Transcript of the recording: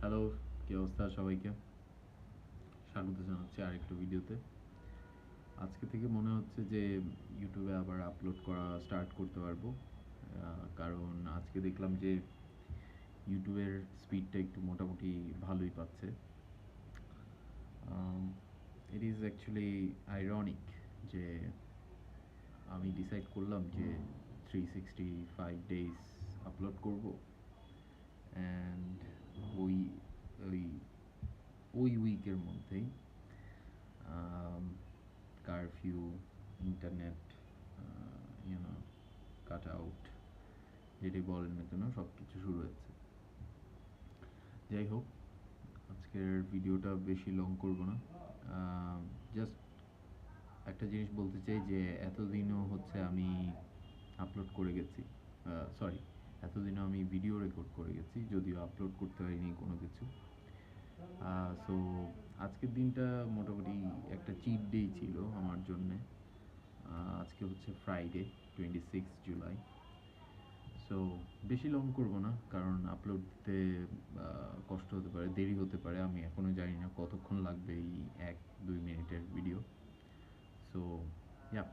Hello, কি অবস্থা সবাইকে? স্বাগত জানাচ্ছি আরেকটা ভিডিওতে। আজকে থেকে মনে হচ্ছে যে ইউটিউবে আবার আপলোড করা স্টার্ট করতে পারবো। কারণ আজকে দেখলাম যে ইউটিউবের স্পিডটা একটু মোটামুটি ভালোই পাচ্ছে। ইট ইজ অ্যাকচুয়ালি আইরনিক যে আমি ডিসাইড করলাম যে 365 ডেজ আপলোড করব, অ্যান্ড ওই ওই ওই উইকের মধ্যেই কারফিউ, ইন্টারনেট, কাট আউট, যেটাই বলেন না কেন সব কিছু শুরু হয়েছে। যাই হোক, আজকের ভিডিওটা বেশি লং করব না। জাস্ট একটা জিনিস বলতে চাই যে এতদিনও হচ্ছে আমি আপলোড করে গেছি, সরি, এতদিনও আমি ভিডিও রেকর্ড করে গেছি, যদিও আপলোড করতে পারিনি কোনো কিছু। সো আজকের দিনটা মোটামুটি একটা চিট ডে ছিল আমার জন্যে। আজকে হচ্ছে ফ্রাইডে, 26 জুলাই। সো বেশি লং করব না, কারণ আপলোড দিতে কষ্ট হতে পারে, দেরি হতে পারে। আমি এখনও জানি না কতক্ষণ লাগবে এই 1-2 মিনিটের ভিডিও। So yeah,